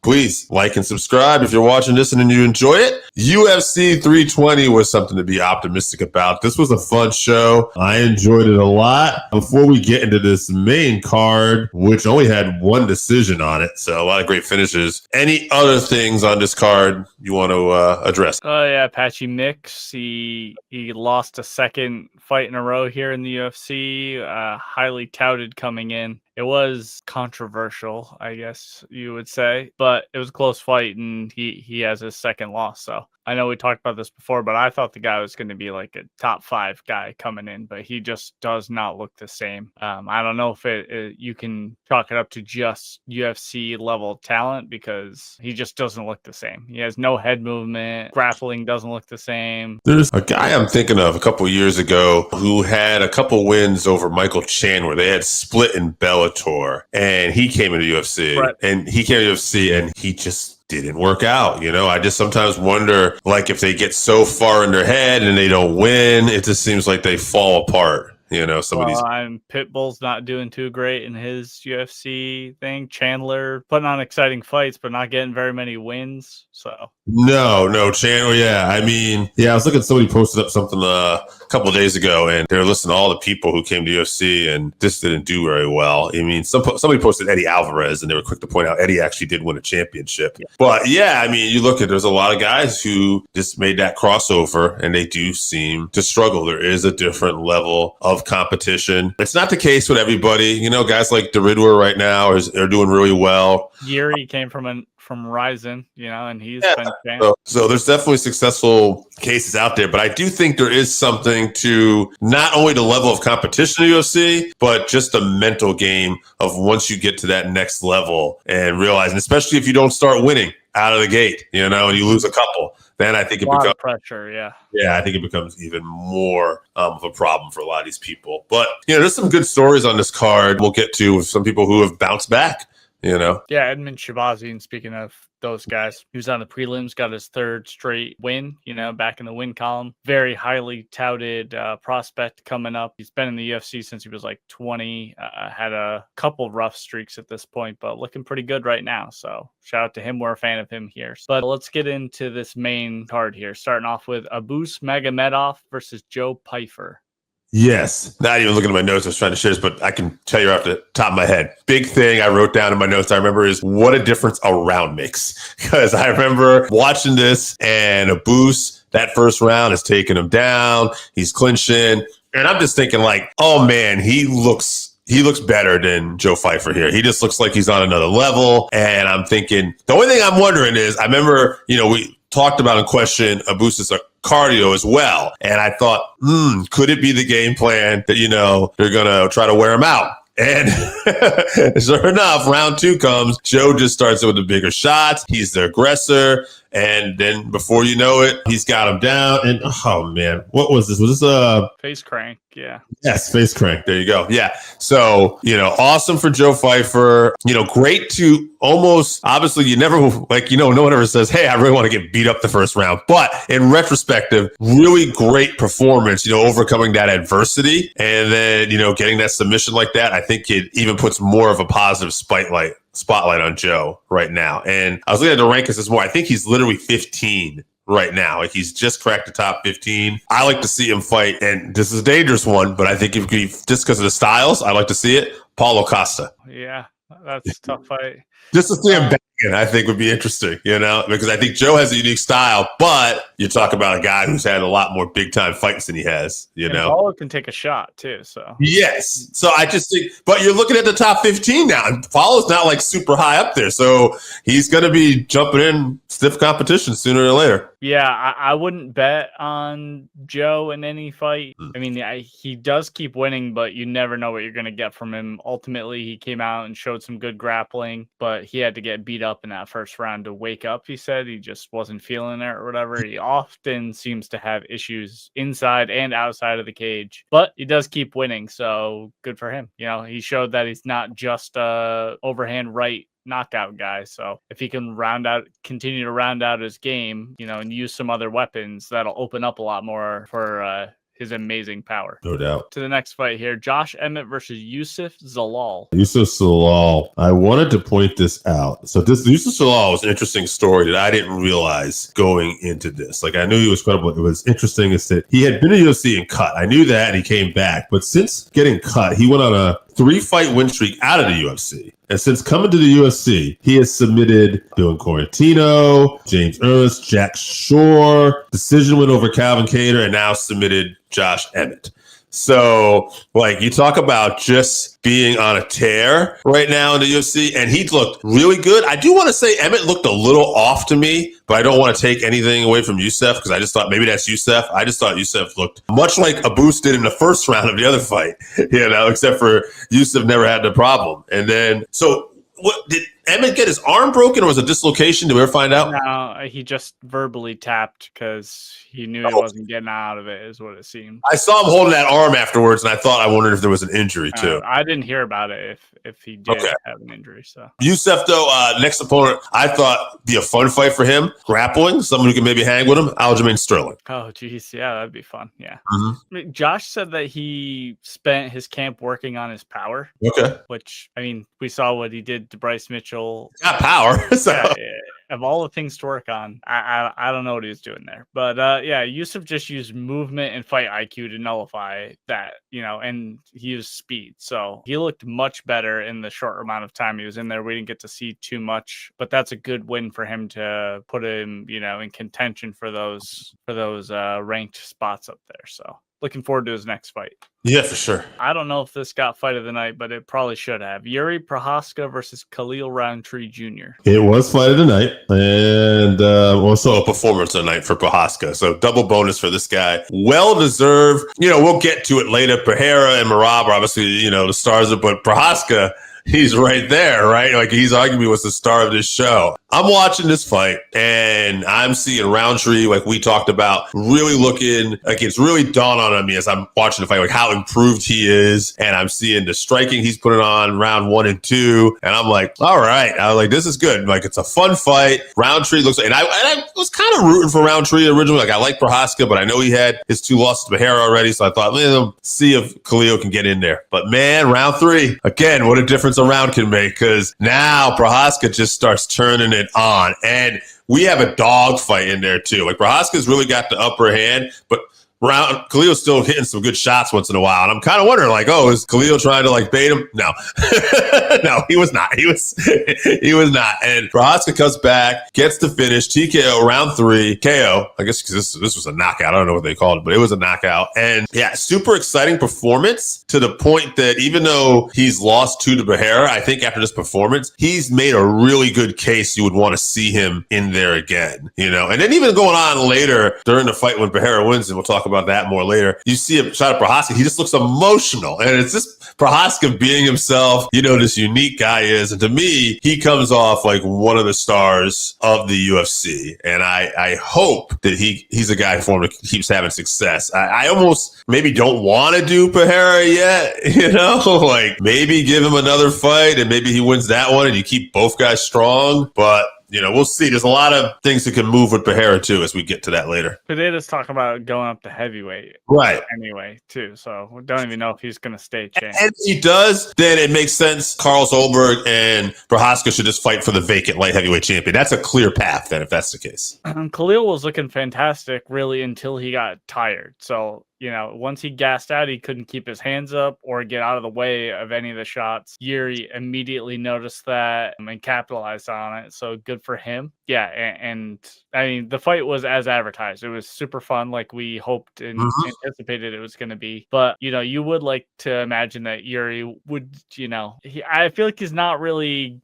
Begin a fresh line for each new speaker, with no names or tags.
please like and subscribe if you're watching this and you enjoy it. UFC 320 was something to be optimistic about. This was a fun show. I enjoyed it a lot. Before we get into this main card, which only had one decision on it, so a lot of great finishes. Any other things on this card you want to address?
Oh, yeah, Patchy Mix. He lost a second fight in a row here in the UFC. Highly touted coming in. It was controversial, I guess you would say, but it was a close fight, and he has his second loss. So I know we talked about this before, but I thought the guy was going to be like a top 5 guy coming in, but he just does not look the same. I don't know if you can chalk it up to just UFC level talent, because he just doesn't look the same. He has no head movement. Grappling doesn't look the same.
There's a guy I'm thinking of a couple years ago who had a couple wins over Michael Chandler. They had split in Bellator, and he came into UFC,
right.
And he just didn't work out. I just sometimes wonder, like, if they get so far in their head and they don't win, it just seems like they fall apart.
Pitbull's not doing too great in his UFC thing. Chandler putting on exciting fights, but not getting very many wins. So
no, Chandler. Yeah, I was looking. Somebody posted up something a couple of days ago, and they were listing all the people who came to UFC, and this didn't do very well. Somebody posted Eddie Alvarez, and they were quick to point out Eddie actually did win a championship. Yeah. But yeah, you look at, there's a lot of guys who just made that crossover, and they do seem to struggle. There is a different level of competition. It's not the case with everybody. Guys like Deridwer right now are doing really well.
Jiri came from Ryzen, and he's been
so there's definitely successful cases out there, but I do think there is something to not only the level of competition in UFC, but just the mental game of once you get to that next level and realizing, especially if you don't start winning out of the gate, and you lose a couple, then I think it becomes
pressure.
Yeah, I think it becomes even more of a problem for a lot of these people. But there's some good stories on this card. We'll get to some people who have bounced back.
Yeah, Edmund Shabazi, and speaking of those guys, he was on the prelims, got his 3rd straight win, back in the win column. Very highly touted prospect coming up. He's been in the UFC since he was like 20, had a couple rough streaks at this point, but looking pretty good right now. So shout out to him. We're a fan of him here. But let's get into this main card here, starting off with Abusupiyan Magomedov versus Joe Pyfer.
Yes. Not even looking at my notes. I was trying to share this, but I can tell you off the top of my head. Big thing I wrote down in my notes, I remember, is what a difference a round makes. Because I remember watching this, and Abus, that first round is taking him down. He's clinching. And I'm just thinking, like, oh man, he looks better than Joe Pyfer here. He just looks like he's on another level. And I'm thinking, the only thing I'm wondering is, I remember, we talked about in question Abus's cardio as well. And I thought, could it be the game plan that, they're going to try to wear him out? And sure enough, round 2 comes. Joe just starts with the bigger shots. He's the aggressor. And then before you know it, he's got him down. And oh man, what was this? Was this a
face crank? Yeah.
Yes, face crank. There you go. Yeah. So, awesome for Joe Pyfer. Great to almost, obviously you never, no one ever says, hey, I really want to get beat up the first round. But in retrospective, really great performance, overcoming that adversity. And then, getting that submission like that, I think it even puts more of a positive spotlight on Joe right now. And I was looking at the rankings this morning. I think he's literally 15 right now. Like, he's just cracked the top 15. I like to see him fight, and this is a dangerous one, but I think if he, just because of the styles, I like to see it. Paulo Costa.
Yeah, that's a tough fight.
Just to see him banging, I think would be interesting, because I think Joe has a unique style, but you talk about a guy who's had a lot more big time fights than he has,
And Paulo can take a shot too, so.
Yes. So I just think, but you're looking at the top 15 now, and Paulo's not like super high up there. So he's going to be jumping in stiff competition sooner or later.
Yeah, I wouldn't bet on Joe in any fight. I mean, he does keep winning, but you never know what you're going to get from him. Ultimately, he came out and showed some good grappling, but he had to get beat up in that first round to wake up, he said. He just wasn't feeling it or whatever. He often seems to have issues inside and outside of the cage, but he does keep winning, so good for him. He showed that he's not just a overhand right knockout guy. So if he can continue to round out his game, and use some other weapons, that'll open up a lot more for his amazing power.
No doubt.
To the next fight here, Josh Emmett versus Youssef Zalal.
Youssef Zalal. I wanted to point this out. So this Youssef Zalal was an interesting story that I didn't realize going into this. Like I knew he was credible. It was interesting is that he had been in UFC and cut. I knew that and he came back. But since getting cut, he went on a 3-fight win streak out of the UFC. And since coming to the UFC, he has submitted Dylan Corantino, James Ernst, Jack Shore, decision win over Calvin Kattar, and now submitted Josh Emmett. So, like, you talk about just being on a tear right now in the UFC, and he looked really good. I do want to say Emmett looked a little off to me, but I don't want to take anything away from Youssef because I just thought maybe that's Youssef. I just thought Youssef looked much like Abus did in the first round of the other fight, except for Youssef never had the problem. And then, so what did Emmett get his arm broken or was it a dislocation? Did we ever find out?
No, he just verbally tapped because he knew he wasn't getting out of it, is what it seemed.
I saw him holding that arm afterwards, and I wondered if there was an injury too.
I didn't hear about it if he did have an injury. So
Youssef, though, next opponent, I thought be a fun fight for him. Grappling, someone who can maybe hang with him, Aljamain Sterling.
Oh, geez. Yeah, that'd be fun. Yeah.
Mm-hmm.
I mean, Josh said that he spent his camp working on his power.
Okay.
Which, I mean, we saw what he did to Bryce Mitchell.
Got power. So.
Yeah, of all the things to work on, I don't know what he was doing there. But yeah, Youssef just used movement and fight IQ to nullify that, and he used speed. So he looked much better in the short amount of time he was in there. We didn't get to see too much, but that's a good win for him to put him, in contention for those ranked spots up there. So looking forward to his next fight.
Yeah, for sure.
I don't know if this got fight of the night, but it probably should have. Jiri Prochazka versus Khalil Rountree Jr.
It was fight of the night, and also a performance of the night for Prochazka. So double bonus for this guy. Well-deserved. We'll get to it later. Pereira and Merab are obviously, the stars of, but Prochazka, he's right there, right? Like he's arguably was the star of this show. I'm watching this fight and I'm seeing Rountree, like we talked about, really looking like it's really dawned on me as I'm watching the fight, like how improved he is. And I'm seeing the striking he's putting on round 1 and 2. And I'm like, all right. I was like, this is good. Like it's a fun fight. Rountree looks like, and I was kind of rooting for Rountree originally. Like I like Prochazka, but I know he had his 2 losses to Pereira already. So I thought, see if Khalil can get in there. But man, round 3, again, what a difference a round can make, because now Prochazka just starts turning it on, and we have a dog fight in there too. Like Prochazka's really got the upper hand, but Khalil's still hitting some good shots once in a while. And I'm kind of wondering, like, is Khalil trying to bait him? No, no, he was not. He was not. And Prochazka comes back, gets the finish, TKO round 3, KO. I guess because this was a knockout. I don't know what they called it, but it was a knockout. And yeah, super exciting performance to the point that even though he's lost 2 to Pereira, I think after this performance, he's made a really good case you would want to see him in there again, And then even going on later during the fight when Pereira wins, and we'll talk about that more later, you see a shot at Prochazka. He just looks emotional. And it's just Prochazka being himself, this unique guy is. And to me, he comes off like one of the stars of the UFC. And I hope that he's a guy for him that keeps having success. I almost maybe don't want to do Pereira yet, like maybe give him another fight and maybe he wins that one and you keep both guys strong. But we'll see. There's a lot of things that can move with Pereira, too, as we get to that later.
Pereira's talking about going up to heavyweight.
Right.
Anyway, too. So we don't even know if he's going to stay champ.
And if he does, then it makes sense. Carl Solberg and Prochazka should just fight for the vacant light heavyweight champion. That's a clear path, then, if that's the case.
Khalil was looking fantastic, really, until he got tired. So, once he gassed out, he couldn't keep his hands up or get out of the way of any of the shots. Jiri immediately noticed that and capitalized on it. So good for him. Yeah. And I mean, the fight was as advertised. It was super fun, like we hoped and anticipated it was going to be. But, you would like to imagine that Jiri would, I feel like he's not really